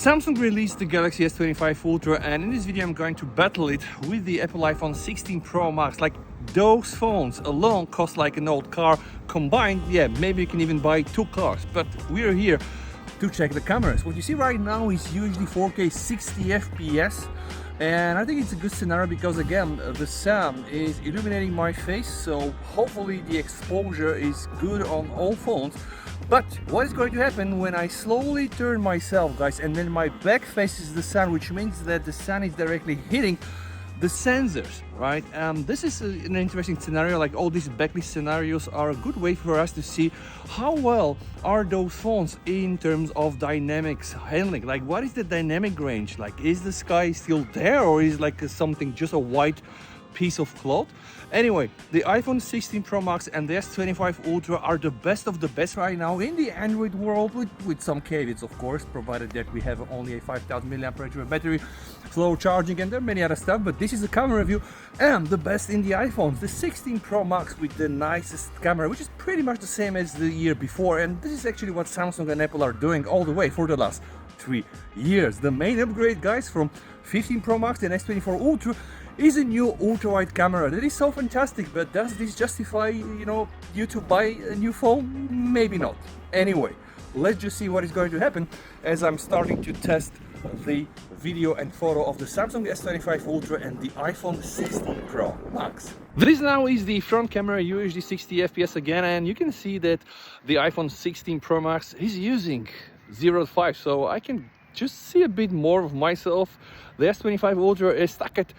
Samsung released the Galaxy S25 Ultra, and in this video I'm going to battle it with the Apple iPhone 16 Pro Max. Like, those phones alone cost like an old car. Combined, yeah, maybe you can even buy two cars. But we're here to check the cameras. What you see right now is usually 4K 60 FPS. And I think it's a good scenario because, again, the sun is illuminating my face, so hopefully the exposure is good on all phones. But what is going to happen when I slowly turn myself, guys, and then my back faces the sun, which means that the sun is directly hitting the sensors, right? This is an interesting scenario. Like, all these backlit scenarios are a good way for us to see how well are those phones in terms of dynamics handling. Like, what is the dynamic range? Like, is the sky still there, or is like something just a white piece of cloth? Anyway, the iPhone 16 Pro Max and the S25 Ultra are the best of the best right now in the Android world, with some caveats, of course, provided that we have only a 5000 mAh battery, slow charging, and there are many other stuff. But this is a camera review, and the best in the iPhones. The 16 Pro Max with the nicest camera, which is pretty much the same as the year before, and this is actually what Samsung and Apple are doing all the way for the last 3 years. The main upgrade, guys, from 15 Pro Max and S24 Ultra is a new ultra-wide camera. That is so fantastic, but does this justify, you to buy a new phone? Maybe not. Anyway, let's just see what is going to happen as I'm starting to test the video and photo of the Samsung S25 Ultra and the iPhone 16 Pro Max. This now is the front camera, UHD 60 FPS again, and you can see that the iPhone 16 Pro Max is using 0.5, so I can just see a bit more of myself. The S25 Ultra is stuck at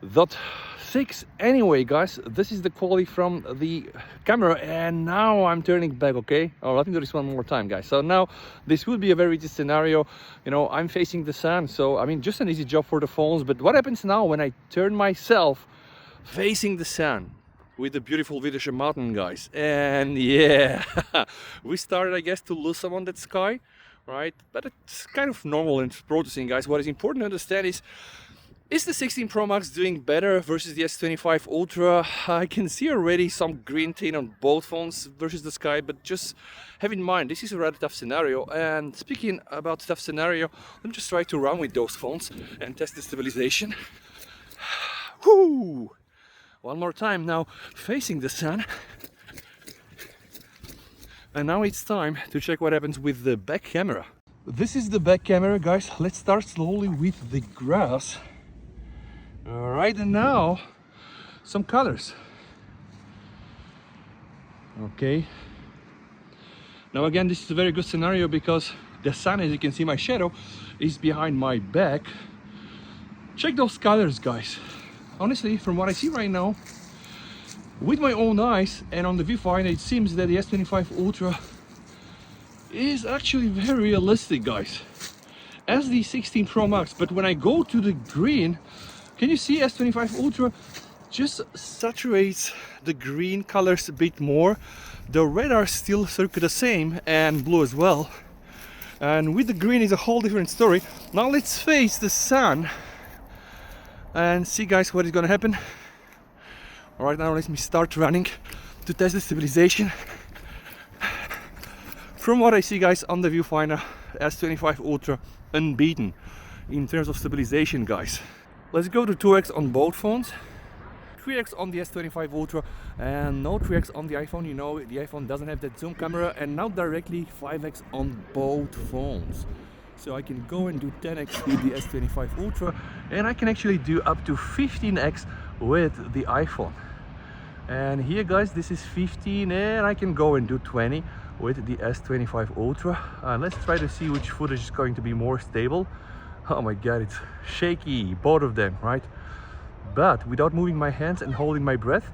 0.6. Anyway, guys, this is the quality from the camera, and now I'm turning back. Okay, let me do this one more time, guys. So now this will be a very easy scenario. I'm facing the sun, so I mean, just an easy job for the phones. But what happens now when I turn myself facing the sun with the beautiful Wiedersee mountain, guys? And yeah, we started, I guess, to lose some on that sky, right? But it's kind of normal and processing, guys. What is important to understand is the 16 Pro Max doing better versus the S25 Ultra? I can see already some green tint on both phones versus the sky, but just have in mind, this is a rather tough scenario. And speaking about tough scenario, let me just try to run with those phones and test the stabilization. Whoo! One more time now, facing the sun. And now it's time to check what happens with the back camera. This is the back camera, guys. Let's start slowly with the grass. All right, and now some colors. Okay, now again, this is a very good scenario because the sun, as you can see, my shadow is behind my back. Check those colors, guys. Honestly, from what I see right now with my own eyes and on the viewfinder, it seems that the S25 Ultra is actually very realistic, guys, as the 16 Pro Max. But when I go to the green, can you see S25 Ultra just saturates the green colors a bit more? The red are still circa the same, and blue as well. And with the green is a whole different story. Now let's face the sun and see, guys, what is gonna happen. All right, now let me start running to test the stabilization. From what I see, guys, on the viewfinder, S25 Ultra unbeaten in terms of stabilization, guys. Let's go to 2x on both phones, 3x on the S25 Ultra, and no 3x on the iPhone. The iPhone doesn't have that zoom camera, and now directly 5x on both phones. So I can go and do 10x with the S25 Ultra, and I can actually do up to 15x with the iPhone. And here, guys, this is 15, and I can go and do 20 with the S25 Ultra. Let's try to see which footage is going to be more stable. Oh my god, it's shaky, both of them, right? But without moving my hands and holding my breath,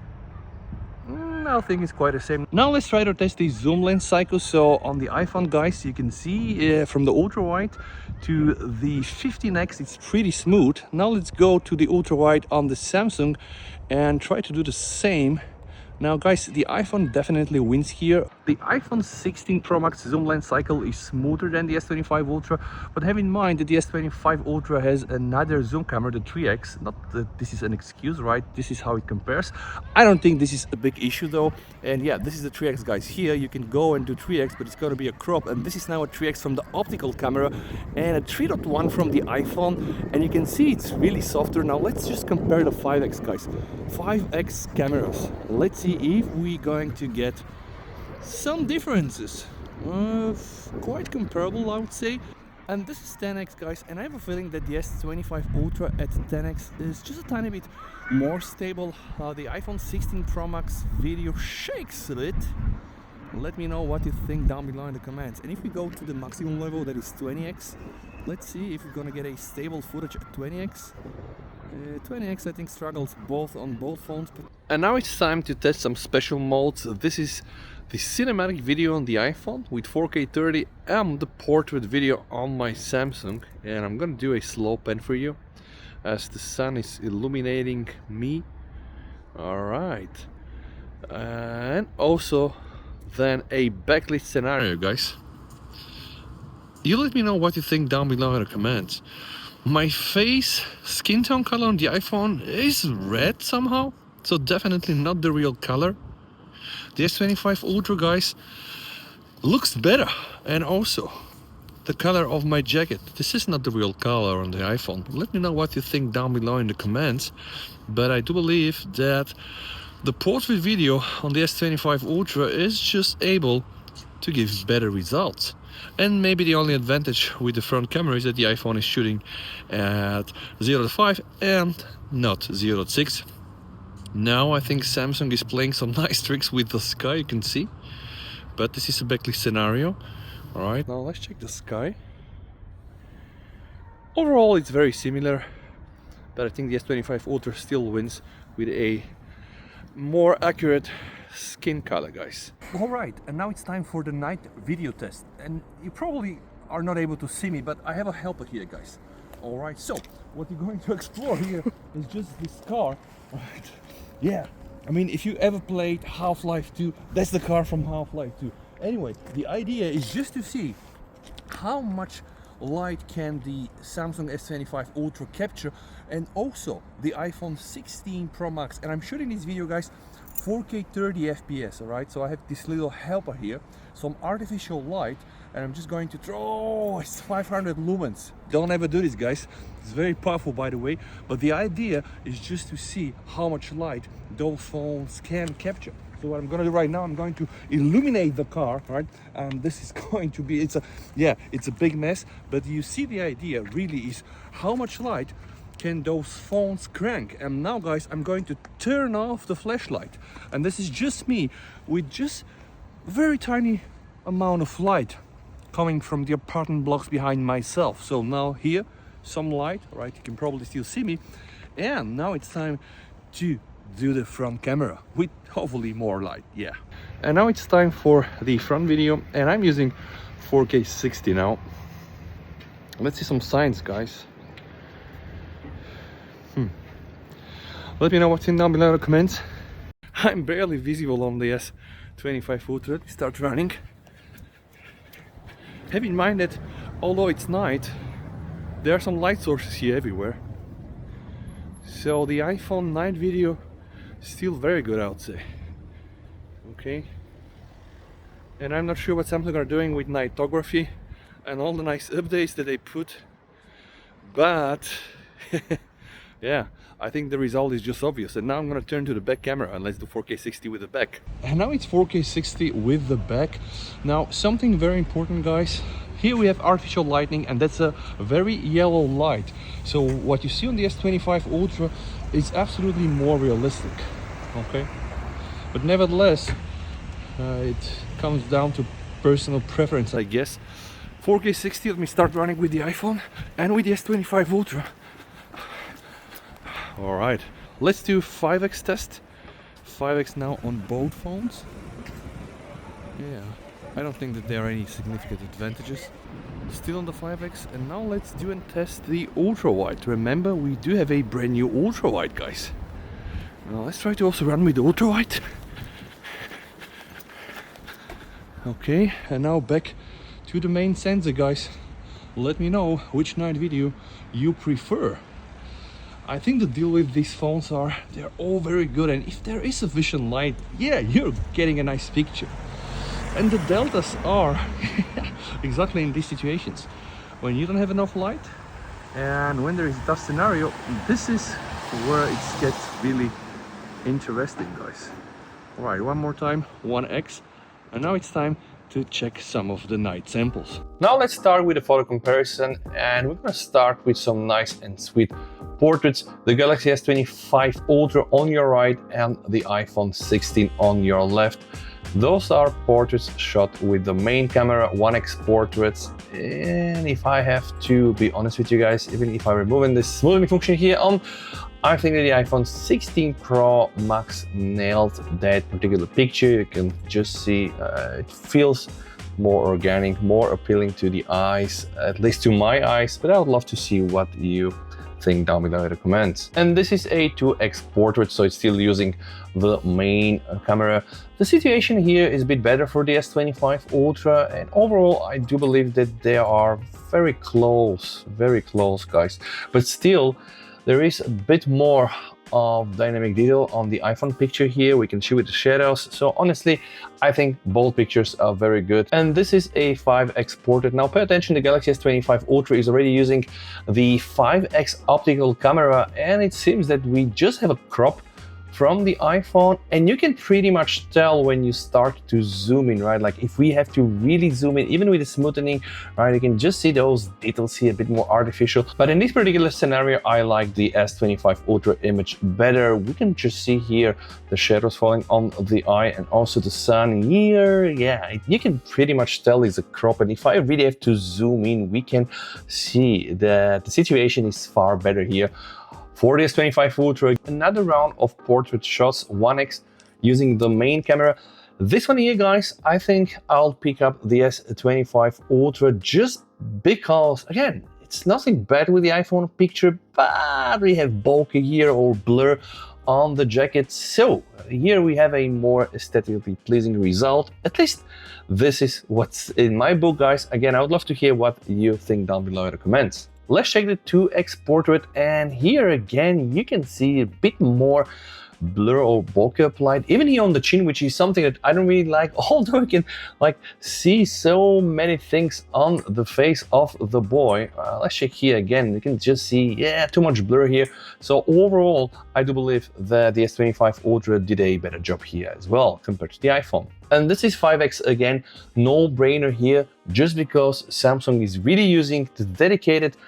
I think it's quite the same. Now let's try to test the zoom lens cycle. So on the iPhone, guys, you can see from the ultra wide to the 15x, it's pretty smooth. Now let's go to the ultra wide on the Samsung and try to do the same Now guys, the iPhone definitely wins here. The iPhone 16 Pro Max zoom lens cycle is smoother than the S25 Ultra, but have in mind that the S25 Ultra has another zoom camera, the 3x. Not that this is an excuse, right? This is how it compares. I don't think this is a big issue though. And yeah, this is the 3x guys. Here you can go and do 3x, but it's going to be a crop. And this is now a 3x from the optical camera and a 3.1 from the iPhone. And you can see it's really softer. Now let's just compare the 5x guys. 5x cameras. Let's see if we're going to get some differences. Quite comparable, I would say. And this is 10x guys, and I have a feeling that the S25 Ultra at 10x is just a tiny bit more stable. The iPhone 16 Pro Max video shakes a bit. Let me know what you think down below in the comments. And if we go to the maximum level, that is 20x, let's see if we're gonna get a stable footage at 20x. 20x I think struggles on both phones. And now it's time to test some special modes. This is the cinematic video on the iPhone with 4K 30 and the portrait video on my Samsung. And I'm gonna do a slow pan for you as the sun is illuminating me. Alright. And also then a backlit scenario guys. You let me know what you think down below in the comments. My face skin tone color on the iPhone is red somehow, so definitely not the real color. The S25 Ultra guys looks better, and also the color of my jacket. This is not the real color on the iPhone. Let me know what you think down below in the comments, but I do believe that the portrait video on the S25 Ultra is just able to give better results. And maybe the only advantage with the front camera is that the iPhone is shooting at 0.5 and not 0.6. Now I think Samsung is playing some nice tricks with the sky, you can see. But this is a backlit scenario. Alright, now let's check the sky. Overall it's very similar, but I think the S25 Ultra still wins with a more accurate skin color guys. Alright, and now it's time for the night video test. And you probably are not able to see me, but I have a helper here guys. Alright, so what you're going to explore here is just this car. Alright, yeah, I mean if you ever played Half-Life 2, that's the car from Half-Life 2. Anyway, the idea is just to see how much light can the Samsung S25 Ultra capture, and also the iPhone 16 Pro Max. And I'm shooting this video guys 4K 30 FPS, alright? So I have this little helper here, some artificial light, and I'm just going to throw, it's 500 lumens. Don't ever do this guys, it's very powerful by the way, but the idea is just to see how much light those phones can capture. So what I'm going to do right now, I'm going to illuminate the car, right? This is going to be, it's a big mess, but you see the idea really is how much light can those phones crank. And now guys, I'm going to turn off the flashlight, and this is just me with just a very tiny amount of light coming from the apartment blocks behind myself. So now here some light, right? You can probably still see me, and now it's time to do the front camera with hopefully more light. Yeah, and now it's time for the front video, and I'm using 4K 60 now. Let's see some signs guys. Let me know what's in down below in the comments. I'm barely visible on the S25 Ultra. Let me start running. Have in mind that although it's night, there are some light sources here everywhere. So the iPhone night video is still very good, I would say. Okay. And I'm not sure what Samsung are doing with nightography and all the nice updates that they put, but yeah, I think the result is just obvious. And now I'm going to turn to the back camera and let's do 4K 60 with the back. And now it's 4K 60 with the back. Now something very important guys, here we have artificial lighting, and that's a very yellow light. So what you see on the S25 Ultra is absolutely more realistic, okay? But nevertheless, it comes down to personal preference, I guess. 4K 60, let me start running with the iPhone and with the S25 Ultra. All right, let's do 5x test. 5x now on both phones. Yeah, I don't think that there are any significant advantages. Still on the 5x, and now let's do and test the ultra wide. Remember, we do have a brand new ultra wide, guys. Now let's try to also run with the ultra wide. Okay, and now back to the main sensor, guys. Let me know which night video you prefer. I think the deal with these phones are they're all very good, and if there is sufficient light, yeah, you're getting a nice picture. And the deltas are exactly in these situations. When you don't have enough light and when there is a tough scenario, this is where it gets really interesting, guys. All right, one more time, 1x. And now it's time to check some of the night samples. Now let's start with the photo comparison, and we're gonna start with some nice and sweet portraits. The Galaxy S25 Ultra on your right and the iPhone 16 on your left. Those are portraits shot with the main camera, 1x portraits. And if I have to be honest with you guys, even if I'm removing this smoothing function here on, I think that the iPhone 16 Pro Max nailed that particular picture. You can just see it feels more organic, more appealing to the eyes, at least to my eyes, but I would love to see what you think down below in the comments. And this is a 2x portrait, so it's still using the main camera. The situation here is a bit better for the S25 Ultra, and overall I do believe that they are very close, guys. But still, there is a bit more of dynamic detail on the iPhone picture here. We can see with the shadows. So honestly, I think both pictures are very good. And this is a 5x portrait. Now pay attention, the Galaxy S25 Ultra is already using the 5x optical camera, and it seems that we just have a crop from the iPhone, and you can pretty much tell when you start to zoom in, right? Like if we have to really zoom in, even with the smoothing, right, you can just see those details here a bit more artificial. But in this particular scenario, I like the S25 Ultra image better. We can just see here the shadows falling on the eye and also the sun here. Yeah, you can pretty much tell it's a crop, and if I really have to zoom in, we can see that the situation is far better here. For the S25 Ultra, another round of portrait shots, 1x, using the main camera. This one here, guys, I think I'll pick up the S25 Ultra just because, again, it's nothing bad with the iPhone picture, but we have bokeh here or blur on the jacket. So here we have a more aesthetically pleasing result. At least this is what's in my book, guys. Again, I would love to hear what you think down below in the comments. Let's check the 2x portrait, and here again you can see a bit more blur or bokeh applied, even here on the chin, which is something that I don't really like, although I can like see so many things on the face of the boy. Let's check here again, you can just see, yeah, too much blur here. So overall, I do believe that the S25 Ultra did a better job here as well compared to the iPhone. And this is 5x again, no brainer here, just because Samsung is really using the dedicated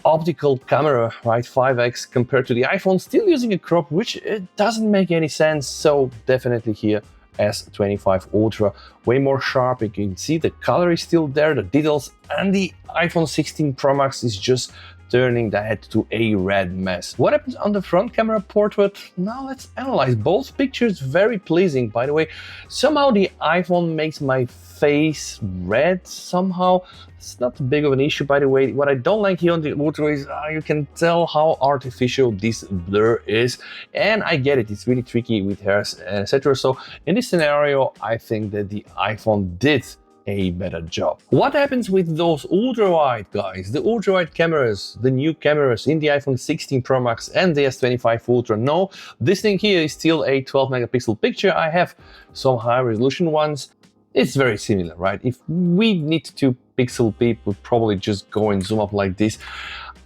optical camera, right, 5x, compared to the iPhone still using a crop, which it doesn't make any sense. So definitely here S25 Ultra, way more sharp. You can see the color is still there, the details, and the iPhone 16 Pro Max is just turning the head to a red mess. What happens on the front camera portrait? Now let's analyze. Both pictures very pleasing, by the way. Somehow the iPhone makes my face red somehow. It's not big of an issue, by the way. What I don't like here on the Ultra is you can tell how artificial this blur is, and I get it, it's really tricky with hairs, etc. So in this scenario, I think that the iPhone did a better job. What happens with those ultra-wide, guys? The ultra-wide cameras, the new cameras in the iPhone 16 Pro Max and the S25 Ultra. No, this thing here is still a 12 megapixel picture. I have some high resolution ones. It's very similar, right? If we need to pixel peep, we'd probably just go and zoom up like this.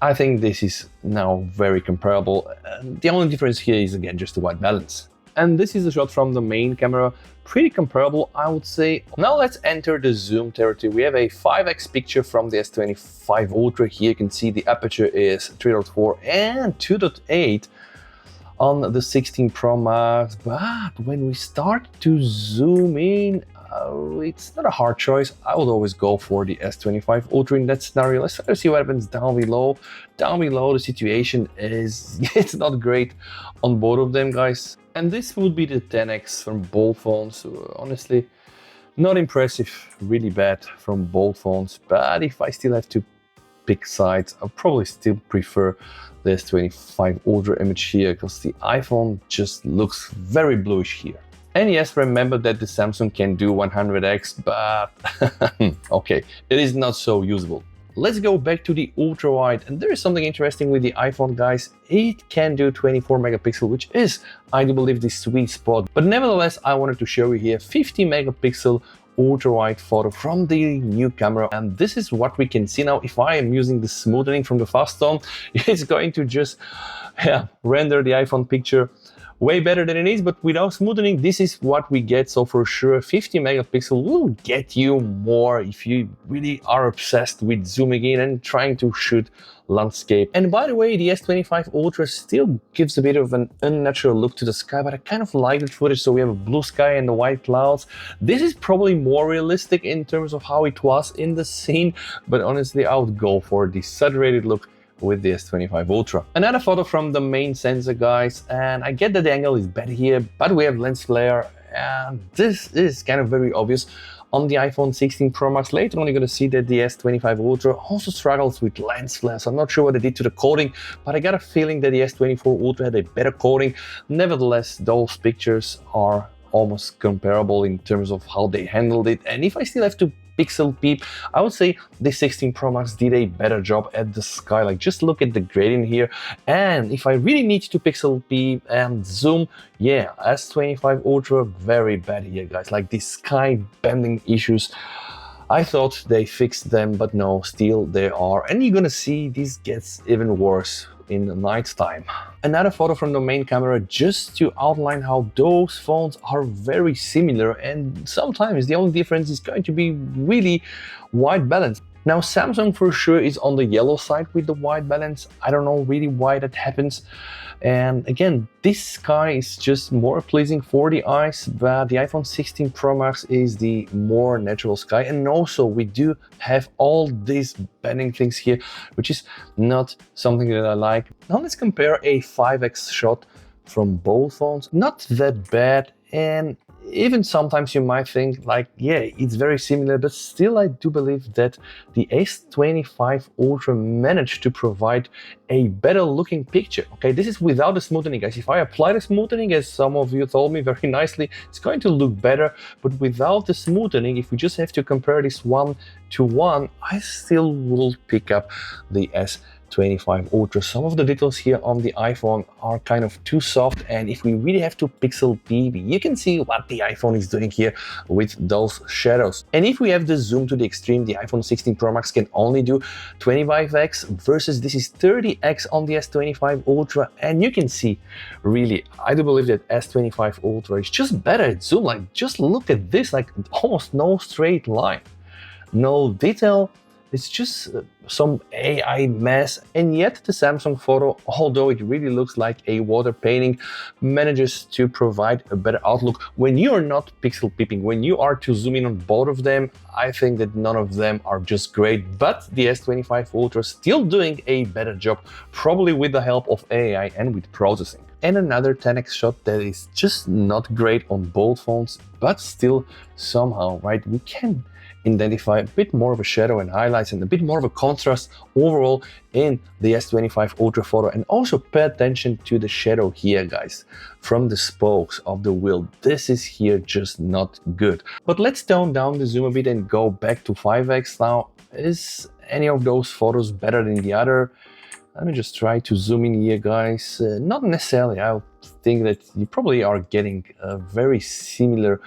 I think this is now very comparable. The only difference here is, again, just the white balance. And this is a shot from the main camera, pretty comparable, I would say. Now let's enter the zoom territory. We have a 5x picture from the S25 Ultra. Here you can see the aperture is 3.4 and 2.8 on the 16 Pro Max. But when we start to zoom in, it's not a hard choice. I would always go for the S25 Ultra in that scenario. Let's try to see what happens down below. Down below, the situation is, it's not great on both of them, guys. And this would be the 10x from both phones. So honestly, not impressive, really bad from both phones. But if I still have to pick sides, I'll probably still prefer the S25 Ultra image here, because the iPhone just looks very bluish here. And yes, remember that the Samsung can do 100x, but okay, it is not so usable. Let's go back to the ultra wide, and there is something interesting with the iPhone, guys. It can do 24 megapixel, which is, I do believe, the sweet spot. But nevertheless, I wanted to show you here 50 megapixel ultra wide photo from the new camera, and this is what we can see now. If I am using the smoothing from the fast tone, it's going to just render the iPhone picture way better than it is, but without smoothing, this is what we get. So for sure, 50 megapixel will get you more if you really are obsessed with zooming in and trying to shoot landscape. And by the way, the S25 Ultra still gives a bit of an unnatural look to the sky, but I kind of like the footage. So we have a blue sky and the white clouds. This is probably more realistic in terms of how it was in the scene, but honestly, I would go for the saturated look with the S25 Ultra. Another photo from the main sensor, guys, and I get that the angle is better here, but we have lens flare, and this is kind of very obvious on the iPhone 16 Pro Max. Later on, you're going to see that the S25 Ultra also struggles with lens flare, so I'm not sure what they did to the coating, but I got a feeling that the S24 Ultra had a better coating. Nevertheless, those pictures are almost comparable in terms of how they handled it, and if I still have to pixel peep, I would say the 16 Pro Max did a better job at the sky. Like, just look at the gradient here, and if I really need to pixel peep and zoom, yeah, S25 Ultra very bad here, guys. Like, these sky bending issues, I thought they fixed them, but no, still they are, and you're gonna see this gets even worse in the night time. Another photo from the main camera, just to outline how those phones are very similar, and sometimes the only difference is going to be really white balance. Now, Samsung for sure is on the yellow side with the white balance. I don't know really why that happens. And again, this sky is just more pleasing for the eyes, but the iPhone 16 Pro Max is the more natural sky. And also we do have all these bending things here, which is not something that I like. Now let's compare a 5x shot from both phones. Not that bad, and even sometimes you might think like, yeah, it's very similar, but still I do believe that the S25 Ultra managed to provide a better looking picture. Okay, this is without the smoothing, guys. If I apply the smoothing, as some of you told me very nicely, it's going to look better, but without the smoothing, if we just have to compare this 1-to-1, I still will pick up the S25 Ultra. Some of the details here on the iPhone are kind of too soft, and if we really have to pixel peep, you can see what the iPhone is doing here with those shadows. And if we have the zoom to the extreme, the iPhone 16 Pro Max can only do 25x versus this is 30x on the S25 Ultra, and you can see really, I do believe that S25 Ultra is just better at zoom. Like, just look at this, like almost no straight line, no detail. It's just some AI mess, and yet the Samsung photo, although it really looks like a water painting, manages to provide a better outlook when you are not pixel peeping. When you are to zoom in on both of them, I think that none of them are just great, but the S25 Ultra still doing a better job, probably with the help of AI and with processing. And another 10x shot that is just not great on both phones, but still somehow, right, we can identify a bit more of a shadow and highlights and a bit more of a contrast overall in the S25 Ultra photo. And also pay attention to the shadow here, guys, from the spokes of the wheel. This is here just not good. But let's tone down the zoom a bit and go back to 5x now. Is any of those photos better than the other? Let me just try to zoom in here, guys. Not necessarily. I think that you probably are getting a very similar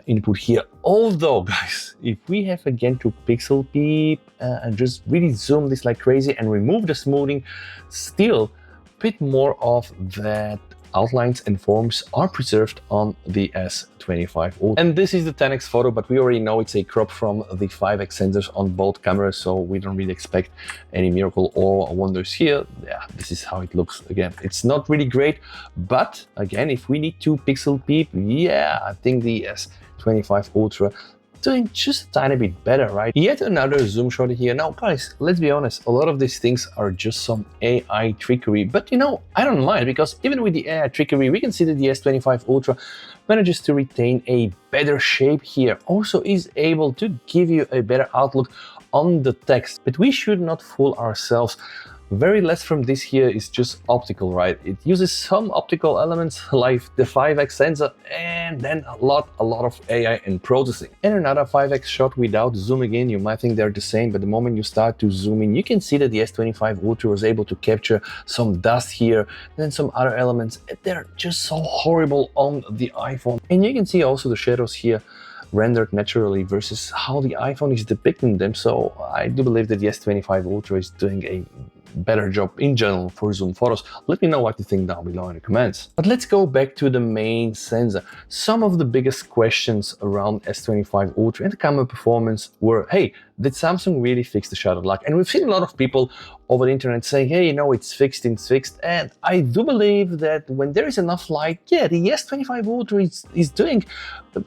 input here. Although, guys, if we have again to pixel peep and just really zoom this like crazy and remove the smoothing, still a bit more of that outlines and forms are preserved on the S25 Ultra. And this is the 10x photo, but we already know it's a crop from the 5x sensors on both cameras, so we don't really expect any miracle or wonders here. Yeah, this is how it looks. Again, it's not really great, but again, if we need to pixel peep, yeah, I think the S25 Ultra doing just a tiny bit better, right? Yet another zoom shot here. Now, guys, let's be honest, a lot of these things are just some AI trickery, but you know, I don't mind, because even with the AI trickery, we can see that the S25 Ultra manages to retain a better shape here. Also is able to give you a better outlook on the text, but we should not fool ourselves. very less from this here is just optical, right? It uses some optical elements like the 5x sensor and then a lot of AI and processing. And another 5x shot without zooming in. You might think they're the same, but the moment you start to zoom in, you can see that the S25 Ultra was able to capture some dust here and then some other elements. They're just so horrible on the iPhone. And you can see also the shadows here rendered naturally versus how the iPhone is depicting them. So I do believe that the S25 Ultra is doing a better job in general for zoom photos. Let me know what you think down below in the comments. But let's go back to the main sensor. Some of the biggest questions around S25 Ultra and the camera performance were, hey, did Samsung really fix the shutter lock? And we've seen a lot of people over the internet saying, hey, you know, it's fixed. And I do believe that when there is enough light, yeah, the S25 Ultra is doing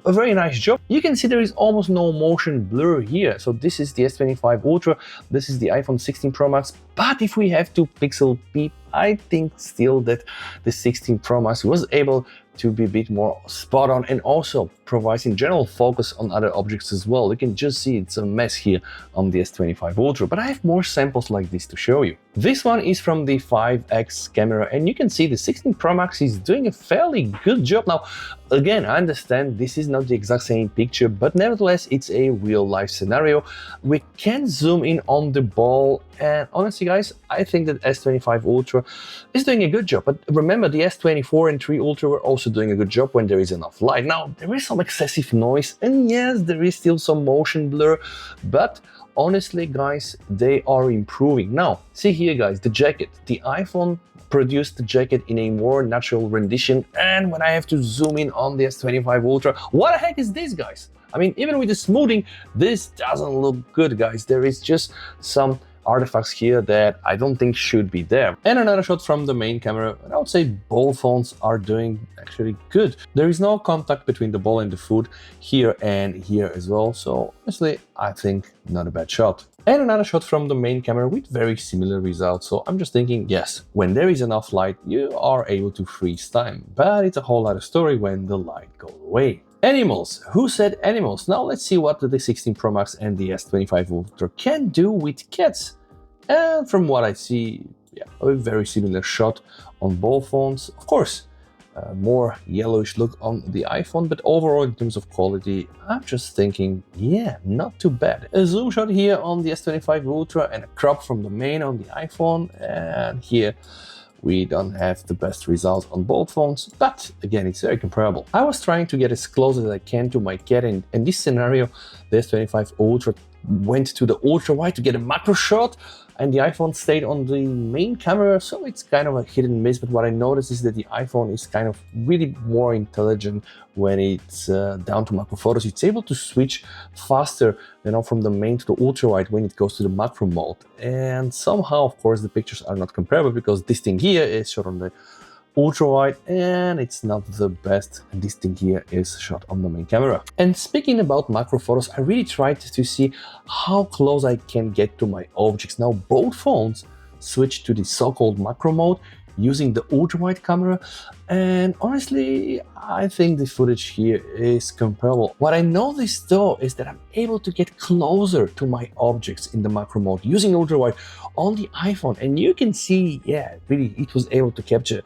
a very nice job. You can see there is almost no motion blur here. So this is the S25 Ultra, this is the iPhone 16 Pro Max. But if we have to pixel peep, I think still that the 16 Pro Max was able to be a bit more spot on and also provides in general focus on other objects as well. You can just see it's a mess here on the S25 Ultra, but I have more samples like this to show you. This one is from the 5x camera and you can see the 16 Pro Max is doing a fairly good job. Now, again, I understand this is not the exact same picture, but nevertheless, it's a real life scenario. We can zoom in on the ball and honestly, guys, I think that S25 Ultra is doing a good job. But remember, the S24 and 3 Ultra were also doing a good job when there is enough light. Now, there is some excessive noise and yes, there is still some motion blur, but honestly, guys, they are improving. Now, see here, guys, the jacket. The iPhone produced the jacket in a more natural rendition, and when I have to zoom in on the S25 Ultra, what the heck is this, guys? I mean, even with the smoothing, this doesn't look good, guys. There is just some artifacts here that I don't think should be there. And another shot from the main camera, and I would say both phones are doing actually good. There is no contact between the ball and the foot here and here as well, so honestly, I think not a bad shot. And another shot from the main camera with very similar results. So I'm just thinking, yes, when there is enough light, you are able to freeze time, but it's a whole other story when the light goes away. Animals. Who said animals? Now let's see what the 16 Pro Max and the S25 Ultra can do with cats. And from what I see, yeah, a very similar shot on both phones. Of course, more yellowish look on the iPhone, but overall in terms of quality, I'm just thinking, yeah, not too bad. A zoom shot here on the S25 Ultra and a crop from the main on the iPhone, and here we don't have the best results on both phones, but again, it's very comparable. I was trying to get as close as I can to my cat, and in this scenario, the S25 Ultra went to the ultra wide to get a macro shot, and the iPhone stayed on the main camera, so it's kind of a hit and miss. But what I noticed is that the iPhone is kind of really more intelligent when it's down to macro photos. It's able to switch faster, you know, from the main to the ultra wide when it goes to the macro mode. And somehow, of course, the pictures are not comparable because this thing here is shot on the ultra wide and it's not the best, and this thing here is shot on the main camera. And speaking about macro photos, I really tried to see how close I can get to my objects. Now both phones switch to the so-called macro mode using the ultra wide camera, and honestly I think the footage here is comparable. What I noticed though is that I'm able to get closer to my objects in the macro mode using ultra wide on the iPhone, and you can see, yeah, really it was able to capture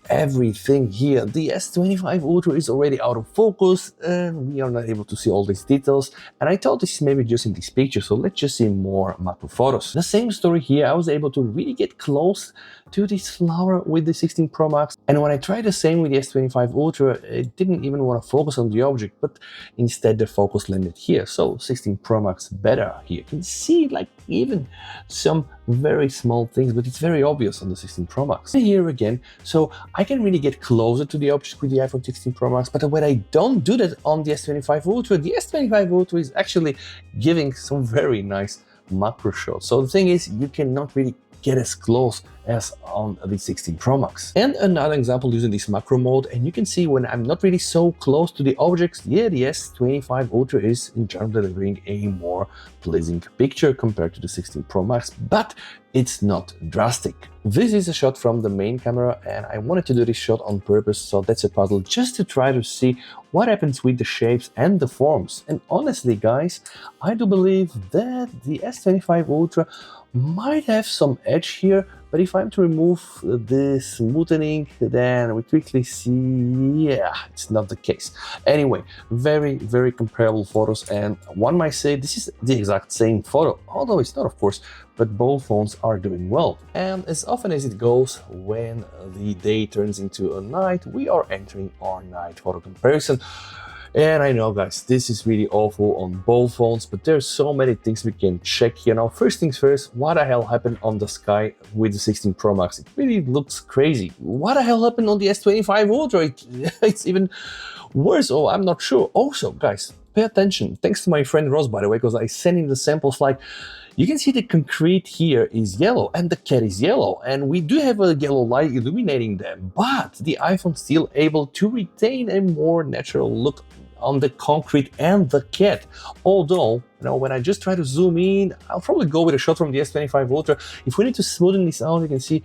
everything here. The S25 Ultra is already out of focus and we are not able to see all these details, and I thought this is maybe just in this picture, so let's just see more macro photos. The same story here. I was able to really get close to this flower with the 16 Pro Max, and when I tried the same with the S25 Ultra, it didn't even want to focus on the object, but instead the focus landed here. So 16 Pro Max better here. You can see like even some very small things, but it's very obvious on the 16 Pro Max. And here again, so I can really get closer to the object with the iPhone 16 Pro Max, but when I don't do that on the S25 Ultra, the S25 Ultra is actually giving some very nice macro shots. So the thing is, you cannot really get as close as on the 16 Pro Max. And another example using this macro mode, and you can see when I'm not really so close to the objects, yeah, the S25 Ultra is in general delivering a more pleasing picture compared to the 16 Pro Max. But it's not drastic. This is a shot from the main camera, and I wanted to do this shot on purpose, so that's a puzzle just to try to see what happens with the shapes and the forms. And honestly guys, I do believe that the S25 Ultra might have some edge here, but if I'm to remove the smoothening, then we quickly see, yeah, it's not the case. Anyway, very comparable photos, and one might say this is the exact same photo, although it's not, of course, but both phones are doing well. And as often as it goes, when the day turns into a night, we are entering our night photo comparison. And I know guys, this is really awful on both phones, but there's so many things we can check here. Now, first things first, what the hell happened on the sky with the 16 Pro Max? It really looks crazy. What the hell happened on the S25 Ultra? It's even worse, oh, I'm not sure. Also, guys, pay attention. Thanks to my friend Ross, by the way, because I sent him the samples. Like, you can see the concrete here is yellow and the cat is yellow, and we do have a yellow light illuminating them, but the iPhone still able to retain a more natural look on the concrete and the cat. Although, you know, when I just try to zoom in, I'll probably go with a shot from the S25 Ultra. If we need to smoothen this out, you can see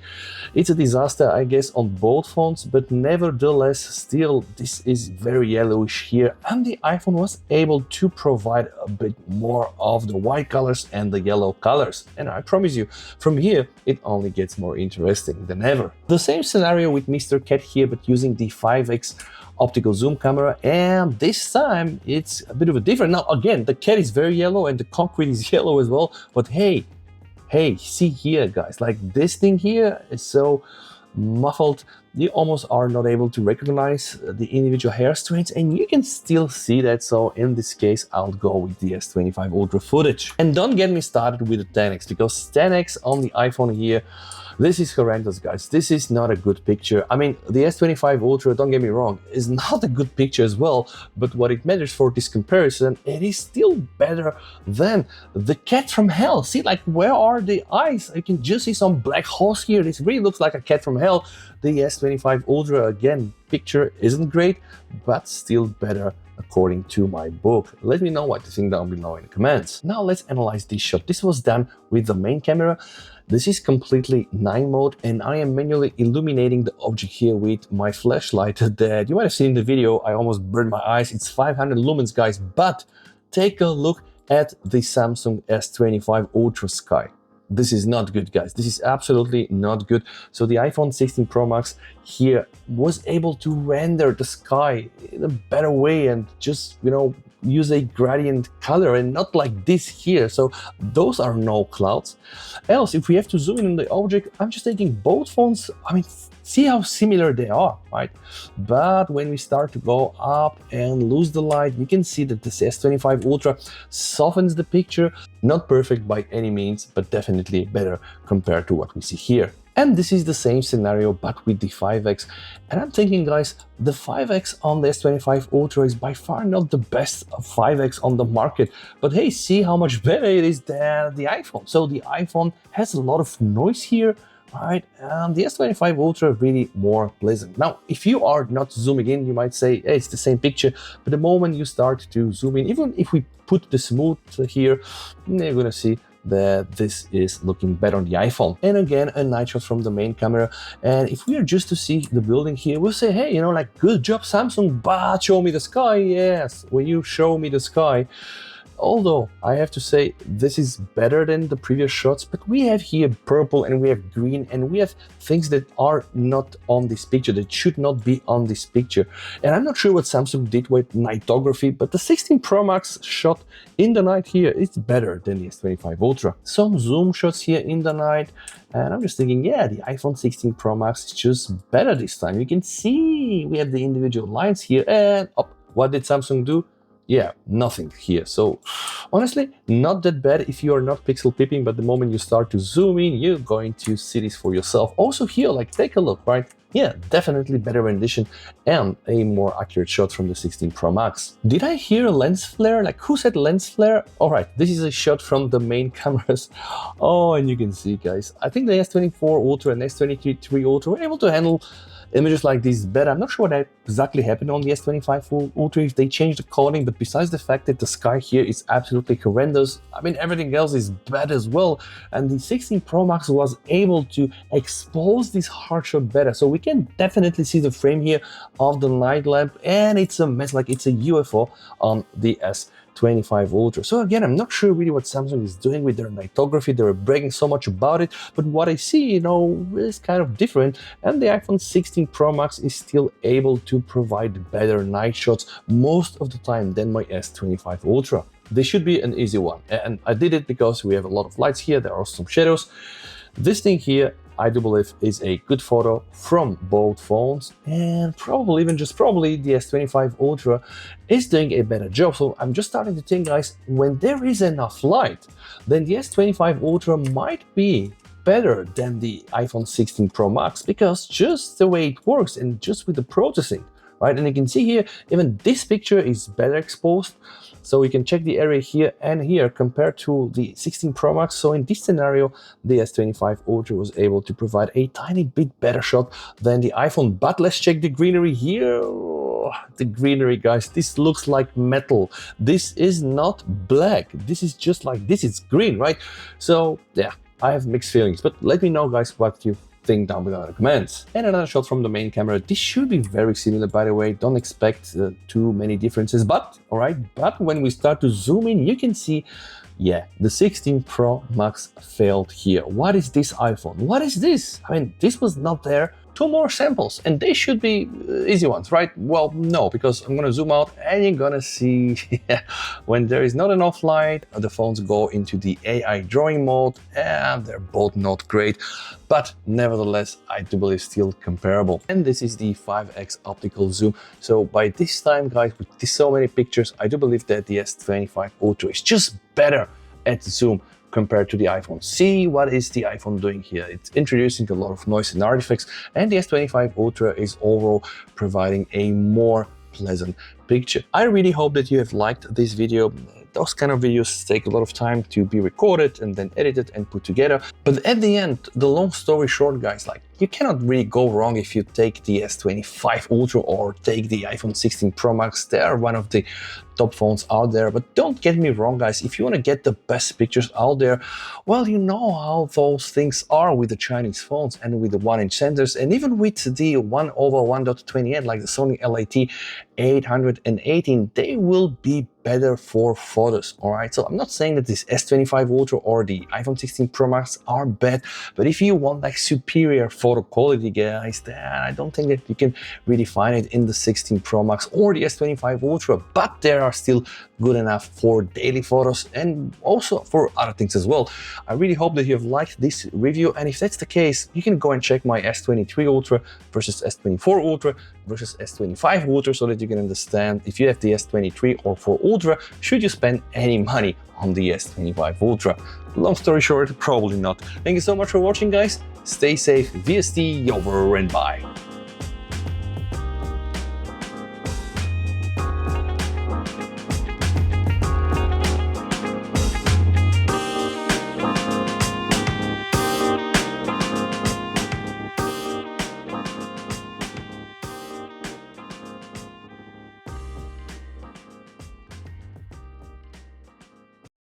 it's a disaster, I guess, on both phones, but nevertheless, still, this is very yellowish here, and the iPhone was able to provide a bit more of the white colors and the yellow colors. And I promise you, from here, it only gets more interesting than ever. The same scenario with Mr. Cat here, but using the 5x optical zoom camera, and this time it's a bit of a different. Now again, the cat is very yellow and the concrete is yellow as well, but hey, see here guys, like this thing here is so muffled, you almost are not able to recognize the individual hair strands, and you can still see that. So in this case, I'll go with the S25 Ultra footage. And don't get me started with the 10x, because 10x on the iPhone here, this is horrendous, guys. This is not a good picture. I mean, the S25 Ultra, don't get me wrong, is not a good picture as well, but what it matters for this comparison, it is still better than the cat from hell. See, like, where are the eyes? I can just see some black holes here. This really looks like a cat from hell. The S25 Ultra, again, picture isn't great, but still better according to my book. Let me know what you think down below in the comments. Now let's analyze this shot. This was done with the main camera. This is completely night mode, and I am manually illuminating the object here with my flashlight that you might have seen in the video. I almost burned my eyes. It's 500 lumens, guys, but take a look at the Samsung S25 Ultra Sky. This is not good, guys. This is absolutely not good. So the iPhone 16 Pro Max here was able to render the sky in a better way and just, you know, use a gradient color and not like this here. So those are no clouds. Else, if we have to zoom in on the object, I'm just taking both phones. I mean, see how similar they are, right? But when we start to go up and lose the light, you can see that this S25 Ultra softens the picture. Not perfect by any means, but definitely better compared to what we see here. And this is the same scenario, but with the 5x. And I'm thinking, guys, the 5x on the S25 Ultra is by far not the best 5x on the market. But hey, see how much better it is than the iPhone. So the iPhone has a lot of noise here, right? And the S25 Ultra really more pleasant. Now, if you are not zooming in, you might say, hey, it's the same picture. But the moment you start to zoom in, even if we put the smooth here, you're gonna see that this is looking better on the iPhone. And again, a night shot from the main camera. And if we are just to see the building here, we'll say, hey, you know, like, good job, Samsung, but show me the sky. Yes, when you show me the sky. Although I have to say this is better than the previous shots, but we have here purple and we have green and we have things that are not on this picture, that should not be on this picture. And I'm not sure what Samsung did with nightography, but the 16 Pro Max shot in the night here is better than the S25 Ultra. Some zoom shots here in the night, and I'm just thinking, yeah, the iPhone 16 Pro Max is just better this time. You can see we have the individual lines here, and what did Samsung do? Yeah, nothing here. So honestly, not that bad if you are not pixel peeping, but the moment you start to zoom in, you're going to see this for yourself. Also here, like, take a look, right? Yeah, definitely better rendition and a more accurate shot from the 16 Pro Max. Did I hear a lens flare? Like, who said lens flare? All right, this is a shot from the main cameras. Oh, and you can see, guys, I think the S24 Ultra and S23 Ultra were able to handle images like this better. I'm not sure what exactly happened on the S25 Ultra, if they changed the coding, but besides the fact that the sky here is absolutely horrendous, I mean, everything else is bad as well. And the 16 Pro Max was able to expose this hard shot better. So we can definitely see the frame here of the night lamp, and it's a mess, like it's a UFO on the S25 Ultra. So again, I'm not sure really what Samsung is doing with their nightography. They were bragging so much about it, but what I see, is kind of different. And the iPhone 16 Pro Max is still able to provide better night shots most of the time than my S25 Ultra. This should be an easy one. And I did it because we have a lot of lights here. There are some shadows. This thing here, I do believe, is a good photo from both phones, and probably, even just probably, the S25 Ultra is doing a better job. So I'm just starting to think, guys, when there is enough light, then the S25 Ultra might be better than the iPhone 16 Pro Max, because just the way it works and just with the processing, right? And you can see here, even this picture is better exposed. So we can check the area here and here compared to the 16 Pro Max. So in this scenario, the S25 Ultra was able to provide a tiny bit better shot than the iPhone. But let's check the greenery here. Oh, the greenery, guys, this looks like metal. This is not black. This is just like, this is green, right? So yeah, I have mixed feelings, but let me know, guys, what you think down below in the comments. And another shot from the main camera. This should be very similar, by the way. Don't expect too many differences, but all right. But when we start to zoom in, you can see, yeah, the 16 Pro Max failed here. What is this iPhone? What is this? I mean, this was not there. 2 more samples, and they should be easy ones, right? Well, no, because I'm gonna zoom out and you're gonna see when there is not enough light, the phones go into the AI drawing mode, and they're both not great, but nevertheless, I do believe still comparable. And this is the 5x optical zoom. So by this time, guys, with so many pictures, I do believe that the S25 Ultra is just better at zoom compared to the iPhone. See what is the iPhone doing here? It's introducing a lot of noise and artifacts, and the S25 Ultra is overall providing a more pleasant picture. I really hope that you have liked this video. Those kind of videos take a lot of time to be recorded and then edited and put together. But at the end, the long story short, guys, like, you cannot really go wrong if you take the S25 Ultra or take the iPhone 16 Pro Max. They are one of the top phones out there. But don't get me wrong, guys, if you want to get the best pictures out there, well, you know how those things are with the Chinese phones and with the 1-inch sensors, and even with the 1/1.28 like the Sony LAT 818, they will be better for photos. All right, so I'm not saying that this S25 Ultra or the iPhone 16 Pro Max are bad, but if you want like superior photo quality, guys, then I don't think that you can really find it in the 16 Pro Max or the S25 Ultra, but they are still good enough for daily photos and also for other things as well. I really hope that you have liked this review, and if that's the case, you can go and check my S23 Ultra versus S24 Ultra versus S25 Ultra, so that you can understand if you have the S23 or 4 Ultra, should you spend any money on the S25 Ultra. Long story short, probably not. Thank you so much for watching, guys. Stay safe, VST, over and bye.